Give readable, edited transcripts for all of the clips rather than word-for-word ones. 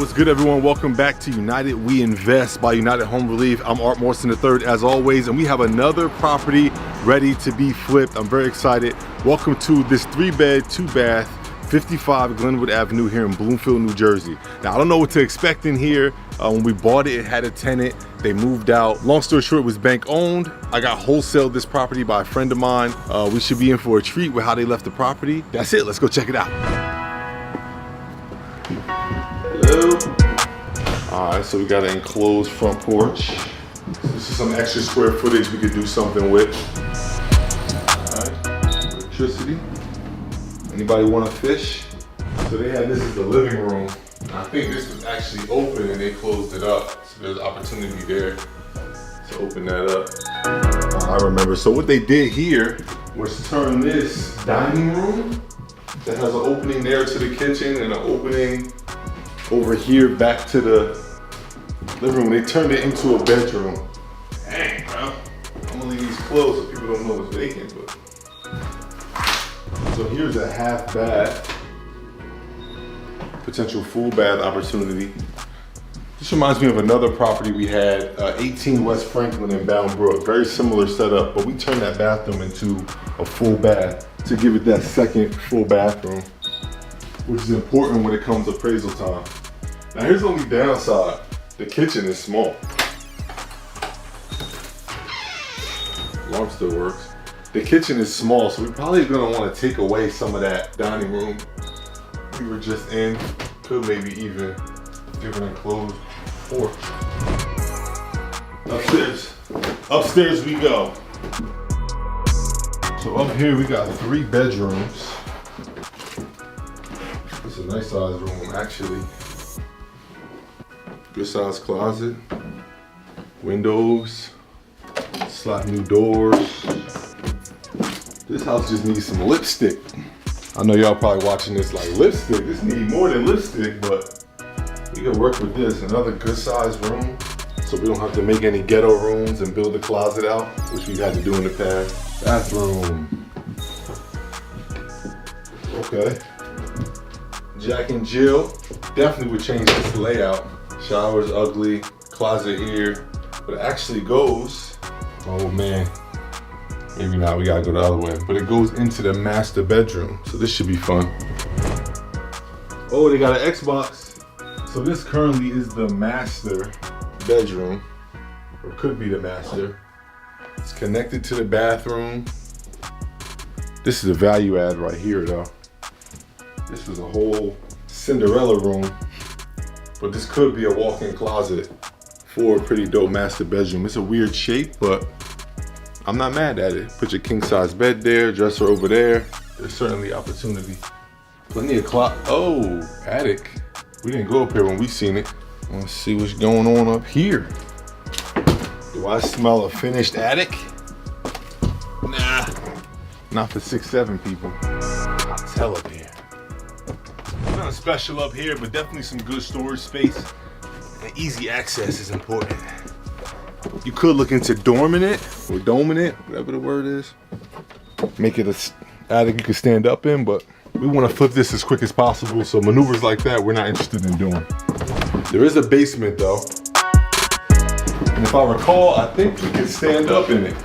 what's good, everyone? Welcome back to United We Invest by United Home Relief. I'm Morrison III as always, and we have another property ready to be flipped. I'm very excited. Welcome to this 3-bed, 2-bath, 55 Glenwood Avenue here in Bloomfield, New Jersey. Now, I don't know what to expect in here. When we bought it, it had a tenant. They moved out. Long story short, it was bank owned. I got wholesaled this property by a friend of mine. We should be in for a treat with how they left the property. That's it. Let's go check it out. Hello. All right, so we got an enclosed front porch. This is some extra square footage we could do something with. All right, electricity. Anybody want to fish? So they had this as the living room. I think this was actually open and they closed it up. So there's opportunity there to open that up. I remember, so what they did here was turn this dining room that has an opening there to the kitchen and an opening over here back to the living room. They turned it into a bedroom. Dang, bro. I'm gonna leave these closed so people don't know it's vacant, but. So here's a half bath, potential full bath opportunity. This reminds me of another property we had, 18 West Franklin in Bound Brook. Very similar setup, but we turned that bathroom into a full bath to give it that second full bathroom, which is important when it comes to appraisal time. Now here's the only downside. The kitchen is small. Alarm still works. The kitchen is small, so we're probably gonna wanna take away some of that dining room we were just in. Could maybe even give an enclosed porch. Upstairs we go. So up here we got 3 bedrooms. It's a nice sized room actually. Good sized closet. Windows. Slot new doors. This house just needs some lipstick. I know y'all probably watching this like, lipstick? This need more than lipstick, but we can work with this. Another good sized room, so we don't have to make any ghetto rooms and build a closet out, which we've had to do in the past. Bathroom. Okay. Jack and Jill. Definitely would change this layout. Shower's ugly, closet here, but it actually goes, oh man. Maybe not, we gotta go the other way. But it goes into the master bedroom. So this should be fun. Oh, they got an Xbox. So this currently is the master bedroom, or could be the master. It's connected to the bathroom. This is a value add right here though. This is a whole Cinderella room, but this could be a walk-in closet for a pretty dope master bedroom. It's a weird shape, but I'm not mad at it. Put your king size bed there, dresser over there. There's certainly opportunity. Plenty of oh, attic. We didn't go up here when we seen it. Let's see what's going on up here. Do I smell a finished attic? Nah, not for 6-7 people. I'll tell up here. Nothing special up here, but definitely some good storage space. And easy access is important. You could look into dorming it or doming it, whatever the word is. Make it a attic you can stand up in, but we want to flip this as quick as possible. So maneuvers like that, we're not interested in doing. There is a basement though. And if I recall, I think we can stand up in it.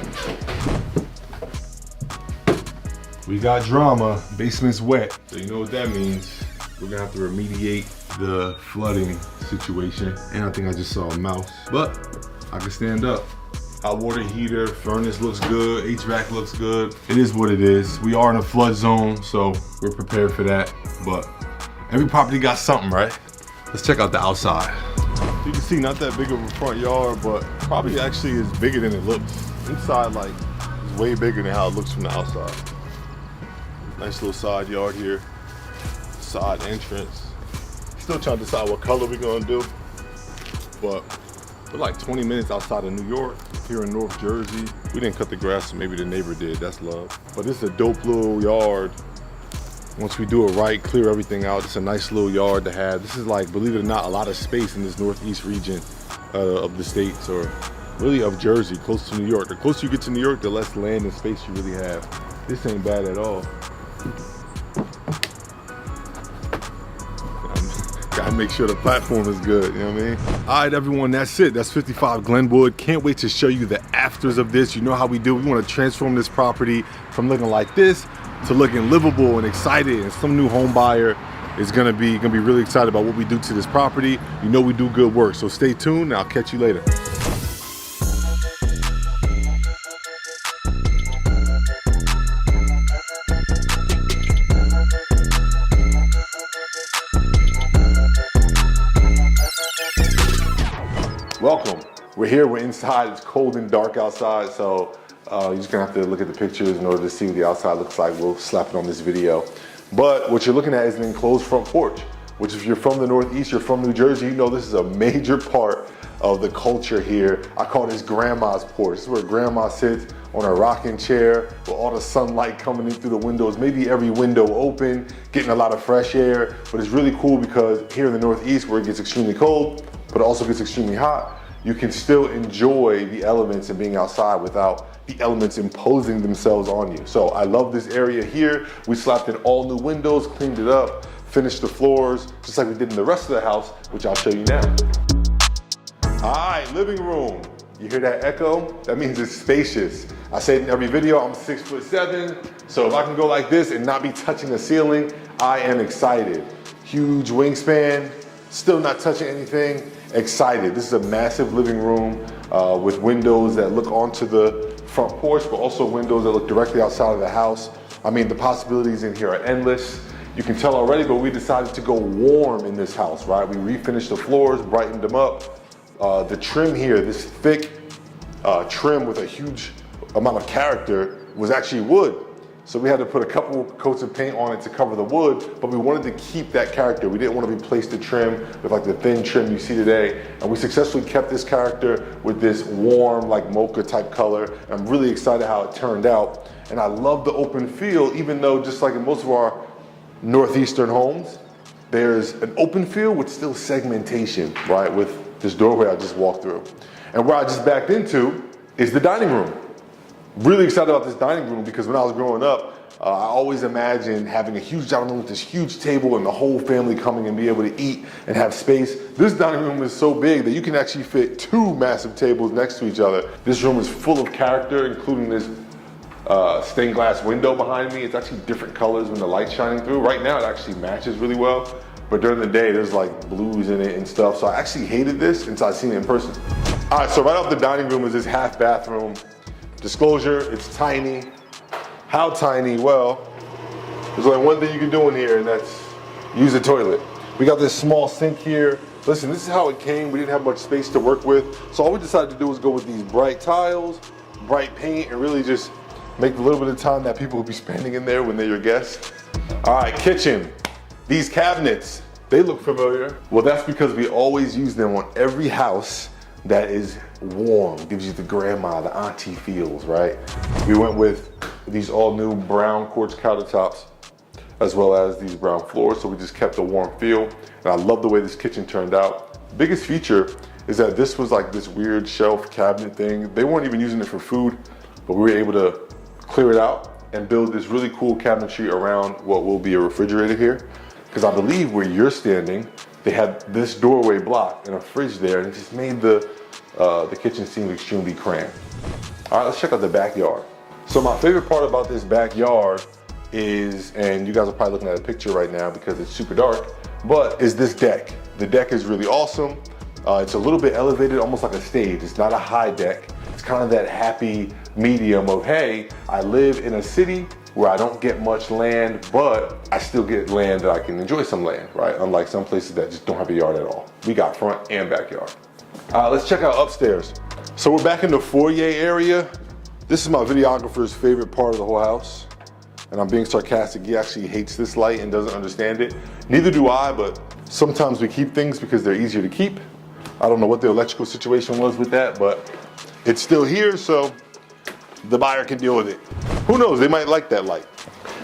We got drama, basement's wet. So you know what that means. We're gonna have to remediate the flooding situation. And I think I just saw a mouse, but I can stand up. Hot water heater, furnace looks good, HVAC looks good. It is what it is. We are in a flood zone, so we're prepared for that. But every property got something, right? Let's check out the outside. You can see not that big of a front yard, but probably actually is bigger than it looks. Inside, like, is way bigger than how it looks from the outside. Nice little side yard here. Side entrance. Still trying to decide what color we're gonna do, but we're like 20 minutes outside of New York, here in North Jersey. We didn't cut the grass, so maybe the neighbor did, that's love. But it's a dope little yard. Once we do it right, clear everything out, it's a nice little yard to have. This is like, believe it or not, a lot of space in this northeast region of the States, or really of Jersey, close to New York. The closer you get to New York, the less land and space you really have. This ain't bad at all. I'll make sure the platform is good, you know what I mean? All right, everyone, that's it. That's 55 Glenwood. Can't wait to show you the afters of this. You know how we do. We want to transform this property from looking like this to looking livable and excited, and some new home buyer is gonna be really excited about what we do to this property. You know we do good work, so stay tuned and I'll catch you later. Welcome. We're here, we're inside. It's cold and dark outside, so you're just gonna have to look at the pictures in order to see what the outside looks like. We'll slap it on this video. But what you're looking at is an enclosed front porch, which if you're from the Northeast, you're from New Jersey, you know this is a major part of the culture here. I call this grandma's porch. This is where grandma sits on a rocking chair with all the sunlight coming in through the windows, maybe every window open, getting a lot of fresh air. But it's really cool because here in the Northeast, where it gets extremely cold, but it also gets extremely hot, you can still enjoy the elements and being outside without the elements imposing themselves on you. So I love this area here. We slapped in all new windows, cleaned it up, finished the floors, just like we did in the rest of the house, which I'll show you now. All right, living room. You hear that echo? That means it's spacious. I say it in every video, I'm 6'7", so if I can go like this and not be touching the ceiling, I am excited. Huge wingspan, still not touching anything, excited. This is a massive living room with windows that look onto the front porch, but also windows that look directly outside of the house. I mean, the possibilities in here are endless. You can tell already, but we decided to go warm in this house, right? We refinished the floors, brightened them up. The trim here, this thick trim with a huge amount of character, was actually wood. So we had to put a couple coats of paint on it to cover the wood, but we wanted to keep that character. We didn't want to replace the trim with like the thin trim you see today. And we successfully kept this character with this warm, like mocha type color. And I'm really excited how it turned out. And I love the open feel, even though just like in most of our Northeastern homes, there's an open feel with still segmentation, right? With this doorway I just walked through. And where I just backed into is the dining room. Really excited about this dining room because when I was growing up, I always imagined having a huge dining room with this huge table and the whole family coming and be able to eat and have space. This dining room is so big that you can actually fit two massive tables next to each other. This room is full of character, including this stained glass window behind me. It's actually different colors when the light's shining through. Right now it actually matches really well, but during the day there's like blues in it and stuff. So I actually hated this until I seen it in person. All right, so right off the dining room is this half bathroom. Disclosure, it's tiny. How tiny? Well, there's only one thing you can do in here, and that's use the toilet. We got this small sink here. Listen, this is how it came. We didn't have much space to work with. So all we decided to do was go with these bright tiles, bright paint, and really just make a little bit of time that people will be spending in there when they're your guests. All right, kitchen. These cabinets, they look familiar. Well, that's because we always use them on every house that is warm, gives you the grandma, the auntie feels, right? We went with these all new brown quartz countertops as well as these brown floors, so we just kept a warm feel. And I love the way this kitchen turned out. Biggest feature is that this was like this weird shelf cabinet thing. They weren't even using it for food, but we were able to clear it out and build this really cool cabinetry around what will be a refrigerator here. Because I believe where you're standing, they had this doorway blocked and a fridge there, and it just made the kitchen seem extremely cramped. All right, let's check out the backyard. So my favorite part about this backyard is, and you guys are probably looking at a picture right now because it's super dark, but is this deck. The deck is really awesome. It's a little bit elevated, almost like a stage. It's not a high deck. It's kind of that happy medium of, hey, I live in a city where I don't get much land, but I still get land that I can enjoy some land, right? Unlike some places that just don't have a yard at all. We got front and backyard. Let's check out upstairs. So we're back in the foyer area. This is my videographer's favorite part of the whole house. And I'm being sarcastic, he actually hates this light and doesn't understand it. Neither do I, but sometimes we keep things because they're easier to keep. I don't know what the electrical situation was with that, but it's still here, so the buyer can deal with it. Who knows, they might like that light.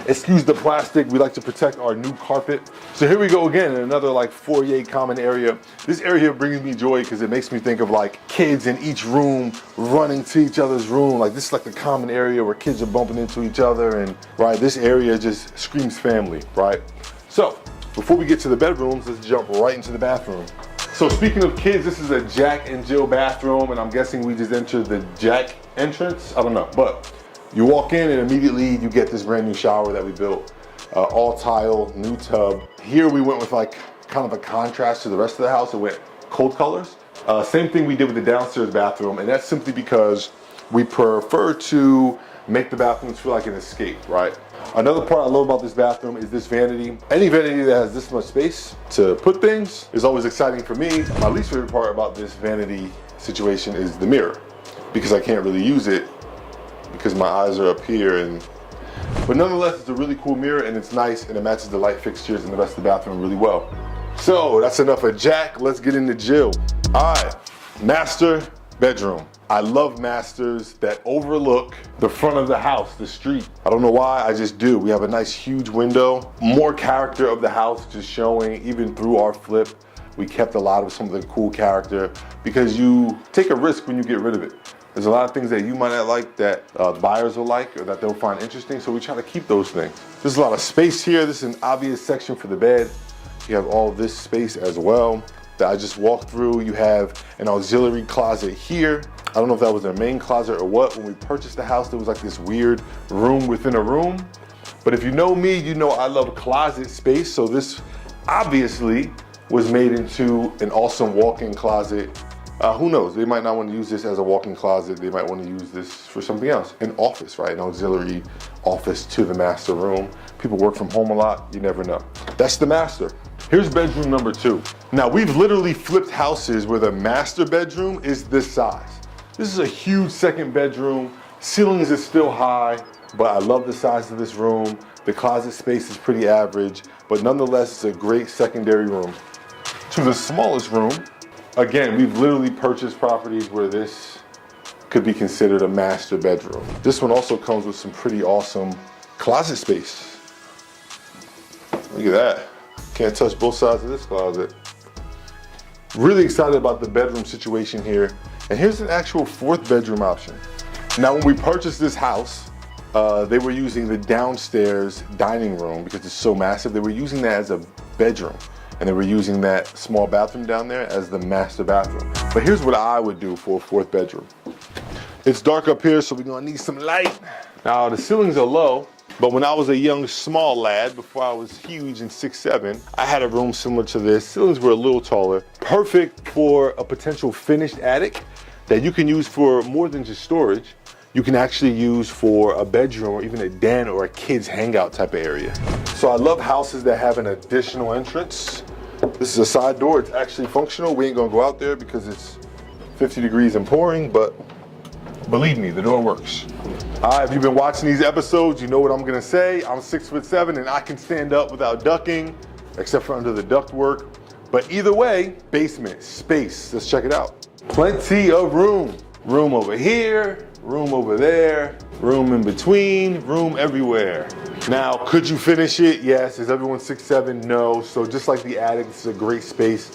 Excuse the plastic, we like to protect our new carpet. So here we go again in another like foyer common area. This area brings me joy because it makes me think of like kids in each room running to each other's room. Like this is like the common area where kids are bumping into each other, and right, this area just screams family, right? So before we get to the bedrooms, let's jump right into the bathroom. So speaking of kids, this is a Jack and Jill bathroom, and I'm guessing we just entered the Jack entrance. I don't know, but you walk in and immediately you get this brand new shower that we built. All tile, new tub. Here we went with like kind of a contrast to the rest of the house. It went cold colors. Same thing we did with the downstairs bathroom, and that's simply because we prefer to make the bathrooms feel like an escape, right? Another part I love about this bathroom is this vanity. Any vanity that has this much space to put things is always exciting for me. My least favorite part about this vanity situation is the mirror, because I can't really use it because my eyes are up here. But nonetheless, it's a really cool mirror, and it's nice, and it matches the light fixtures and the rest of the bathroom really well. So that's enough of Jack. Let's get into Jill. All right, master bedroom. I love masters that overlook the front of the house, the street. I don't know why, I just do. We have a nice huge window, more character of the house just showing. Even through our flip, we kept a lot of some of the cool character, because you take a risk when you get rid of it. There's a lot of things that you might not like that buyers will like or that they'll find interesting, so we try to keep those things. There's a lot of space here. This is an obvious section for the bed. You have all this space as well that I just walked through. You have an auxiliary closet here. I don't know if that was their main closet or what. When we purchased the house, there was like this weird room within a room. But if you know me, you know I love closet space. So this obviously was made into an awesome walk-in closet. Who knows? They might not want to use this as a walk-in closet. They might want to use this for something else. An office, right? An auxiliary office to the master room. People work from home a lot. You never know. That's the master. Here's bedroom number 2. Now, we've literally flipped houses where the master bedroom is this size. This is a huge second bedroom. Ceilings is still high, but I love the size of this room. The closet space is pretty average, but nonetheless, it's a great secondary room. To the smallest room, again, we've literally purchased properties where this could be considered a master bedroom. This one also comes with some pretty awesome closet space. Look at that. Can't touch both sides of this closet. Really excited about the bedroom situation here. And here's an actual 4th bedroom option. Now, when we purchased this house, they were using the downstairs dining room because it's so massive. They were using that as a bedroom. And they were using that small bathroom down there as the master bathroom. But here's what I would do for a 4th bedroom. It's dark up here, so we're gonna need some light. Now, the ceilings are low, but when I was a young, small lad, before I was huge and 6'7", I had a room similar to this. Ceilings were a little taller. Perfect for a potential finished attic that you can use for more than just storage. You can actually use for a bedroom or even a den or a kid's hangout type of area. So I love houses that have an additional entrance. This is a side door. It's actually functional. We ain't gonna go out there because it's 50 degrees and pouring, but believe me, the door works. All right, if you've been watching these episodes, you know what I'm gonna say. I'm 6'7" and I can stand up without ducking, except for under the ductwork. But either way, basement, space, let's check it out. Plenty of room. Room over here, room over there, room in between, room everywhere. Now, could you finish it? Yes. Is everyone 6'7"? No. So just like the attic, this is a great space.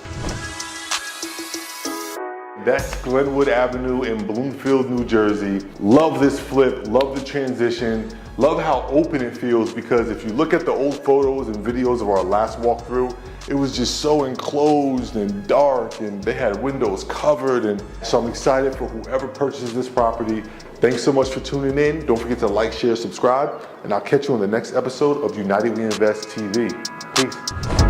That's Glenwood Avenue in Bloomfield, New Jersey. Love this flip, love the transition, love how open it feels, because if you look at the old photos and videos of our last walkthrough, it was just so enclosed and dark, and they had windows covered. And so I'm excited for whoever purchases this property. Thanks so much for tuning in. Don't forget to like, share, subscribe, and I'll catch you on the next episode of United We Invest TV. Peace.